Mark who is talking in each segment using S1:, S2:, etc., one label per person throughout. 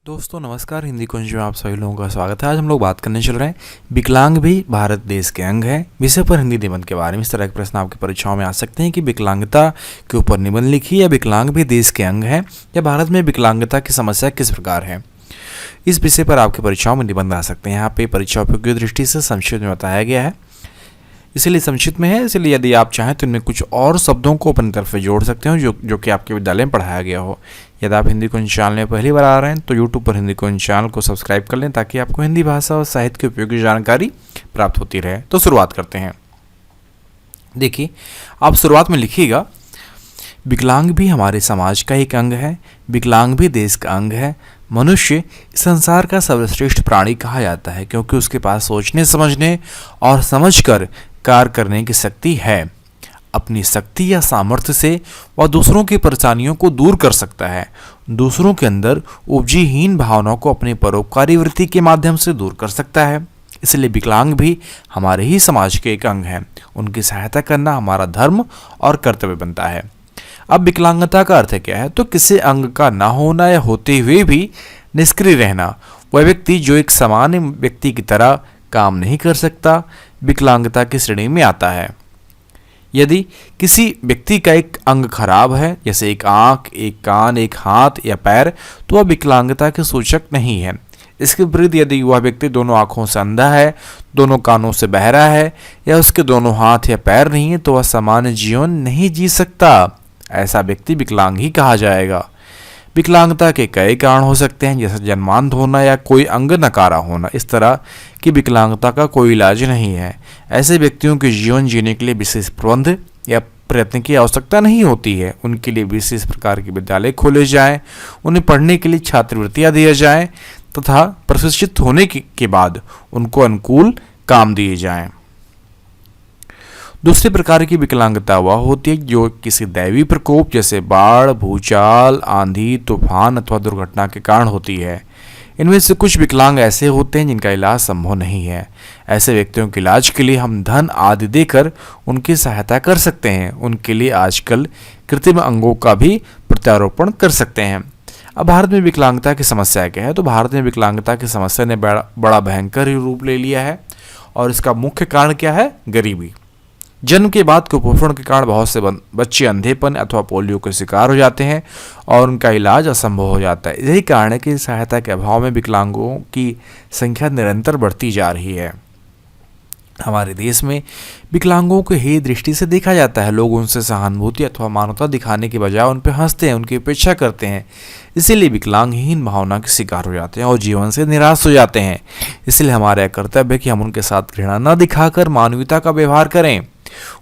S1: दोस्तों नमस्कार, हिंदी कुंज में आप सभी लोगों का स्वागत है। आज हम लोग बात करने चल रहे हैं विकलांग भी भारत देश के अंग है विषय पर हिंदी निबंध के बारे में। इस तरह के प्रश्न आपकी परीक्षाओं में आ सकते हैं कि विकलांगता के ऊपर निबंध लिखिए, या विकलांग भी देश के अंग है, या भारत में विकलांगता की समस्या किस प्रकार है। इस विषय पर आपकी परीक्षाओं में निबंध आ सकते हैं। यहाँ पे परीक्षा उपयोग की दृष्टि से संक्षिप्त में बताया गया है, इसलिए संक्षिप्त में है। इसलिए यदि आप चाहें तो इनमें कुछ और शब्दों को अपनी तरफ से जोड़ सकते हो जो कि आपके विद्यालय में पढ़ाया गया हो। यदि आप हिंदी कुंज चैनल में पहली बार आ रहे हैं तो यूट्यूब पर हिंदी कुंज चैनल को सब्सक्राइब कर लें, ताकि आपको हिंदी भाषा और साहित्य की उपयोगी जानकारी प्राप्त होती रहे। तो शुरुआत करते हैं। देखिए, आप शुरुआत में लिखिएगा, विकलांग भी हमारे समाज का एक अंग है, विकलांग भी देश का अंग है। मनुष्य संसार का सर्वश्रेष्ठ प्राणी कहा जाता है, क्योंकि उसके पास सोचने, समझने और समझकर कार्य करने की शक्ति है। अपनी शक्ति या सामर्थ्य से वह दूसरों की परेशानियों को दूर कर सकता है। दूसरों के अंदर उपजी हीन भावनाओं को अपनी परोपकारी वृत्ति के माध्यम से दूर कर सकता है। इसलिए विकलांग भी हमारे ही समाज के एक अंग हैं। उनकी सहायता करना हमारा धर्म और कर्तव्य बनता है। अब विकलांगता का अर्थ क्या है? तो किसी अंग का ना होना या होते हुए भी निष्क्रिय रहना। वह व्यक्ति जो एक सामान्य व्यक्ति की तरह काम नहीं कर सकता, विकलांगता की श्रेणी में आता है। यदि किसी व्यक्ति का एक अंग खराब है, जैसे एक आंख, एक कान, एक हाथ या पैर, तो वह विकलांगता के सूचक नहीं है। इसके विपरीत यदि वह व्यक्ति दोनों आंखों से अंधा है, दोनों कानों से बहरा है, या उसके दोनों हाथ या पैर नहीं है, तो वह सामान्य जीवन नहीं जी सकता। ऐसा व्यक्ति विकलांग ही कहा जाएगा। विकलांगता के कई कारण हो सकते हैं, जैसे जन्मांध होना या कोई अंग नकारा होना। इस तरह की विकलांगता का कोई इलाज नहीं है। ऐसे व्यक्तियों के जीवन जीने के लिए विशेष प्रबंध या प्रयत्न की आवश्यकता नहीं होती है। उनके लिए विशेष प्रकार के विद्यालय खोले जाएं, उन्हें पढ़ने के लिए छात्रवृत्तियां दिया जाएं, तथा प्रशिक्षित होने के बाद उनको अनुकूल काम दिए जाएं। दूसरे प्रकार की विकलांगता वह होती है जो किसी दैवी प्रकोप, जैसे बाढ़, भूचाल, आंधी, तूफान अथवा दुर्घटना के कारण होती है। इनमें से कुछ विकलांग ऐसे होते हैं जिनका इलाज संभव नहीं है। ऐसे व्यक्तियों के इलाज के लिए हम धन आदि देकर उनकी सहायता कर सकते हैं। उनके लिए आजकल कृत्रिम अंगों का भी प्रत्यारोपण कर सकते हैं। अब भारत में विकलांगता की समस्या क्या है? तो भारत में विकलांगता की समस्या ने बड़ा भयंकर रूप ले लिया है, और इसका मुख्य कारण क्या है? गरीबी। जन्म के बाद कुपोषण के कारण बहुत से बच्चे अंधेपन अथवा पोलियो के शिकार हो जाते हैं, और उनका इलाज असंभव हो जाता है। यही कारण है कि सहायता के अभाव में विकलांगों की संख्या निरंतर बढ़ती जा रही है। हमारे देश में विकलांगों को ही दृष्टि से देखा जाता है। लोग उनसे सहानुभूति अथवा मानवता दिखाने के बजाय उन पर हंसते हैं, उनकी उपेक्षा करते हैं। इसीलिए विकलांगहीन भावना के शिकार हो जाते हैं और जीवन से निराश हो जाते हैं। इसलिए हमारा कर्तव्य है कि हम उनके साथ घृणा न दिखाकर मानवीयता का व्यवहार करें,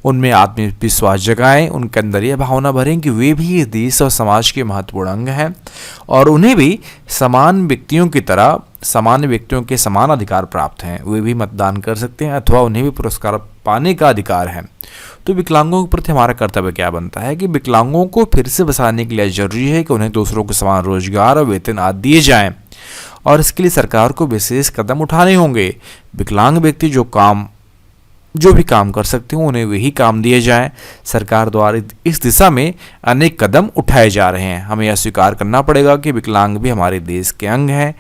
S1: उनमें आत्मविश्वास जगाएं, उनके अंदर यह भावना भरें कि वे भी इस देश और समाज के महत्वपूर्ण अंग हैं, और उन्हें भी सामान्य व्यक्तियों के समान अधिकार प्राप्त हैं। वे भी मतदान कर सकते हैं, अथवा उन्हें भी पुरस्कार पाने का अधिकार है। तो विकलांगों के प्रति हमारा कर्तव्य क्या बनता है कि विकलांगों को फिर से बसाने के लिए जरूरी है कि उन्हें दूसरों के समान रोजगार और वेतन आदि दिए जाएं, और इसके लिए सरकार को विशेष कदम उठाने होंगे। विकलांग व्यक्ति जो भी काम कर सकते हो, उन्हें वही काम दिए जाएं। सरकार द्वारा इस दिशा में अनेक कदम उठाए जा रहे हैं। हमें यह स्वीकार करना पड़ेगा कि विकलांग भी हमारे देश के अंग हैं।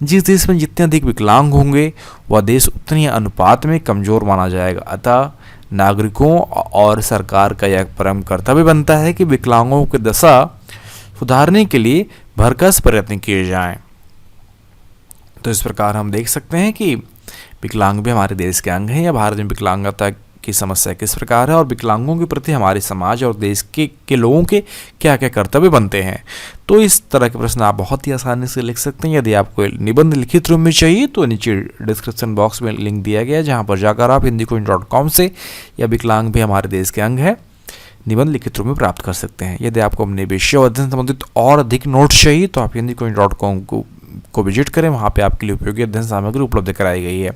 S1: जिस देश में जितने अधिक विकलांग होंगे, वह देश उतनी अनुपात में कमजोर माना जाएगा। अतः नागरिकों और सरकार का यह परम कर्तव्य बनता है कि विकलांगों की दशा सुधारने के लिए भरसक प्रयत्न किए जाएं। तो इस प्रकार हम देख सकते हैं कि विकलांग भी हमारे देश के अंग हैं, या भारत में विकलांगता की समस्या किस प्रकार है, और विकलांगों के प्रति हमारे समाज और देश के लोगों के क्या क्या कर्तव्य बनते हैं। तो इस तरह के प्रश्न आप बहुत ही आसानी से लिख सकते हैं। यदि आपको निबंध लिखित रूप में चाहिए तो नीचे डिस्क्रिप्शन बॉक्स में लिंक दिया गया है, जहाँ पर जाकर आप hindikunj.com से या विकलांग भी हमारे देश के अंग है निबंध लिखित रूप में प्राप्त कर सकते हैं। यदि आपको अपने विषय अध्ययन संबंधित और अधिक नोट्स चाहिए तो आप hindikunj.com को विजिट करें। वहाँ पे आपके लिए उपयोगी अध्ययन सामग्री उपलब्ध कराई गई है।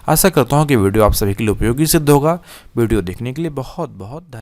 S1: आशा करता हूँ कि वीडियो आप सभी के लिए उपयोगी सिद्ध होगा। वीडियो देखने के लिए बहुत बहुत धन्यवाद।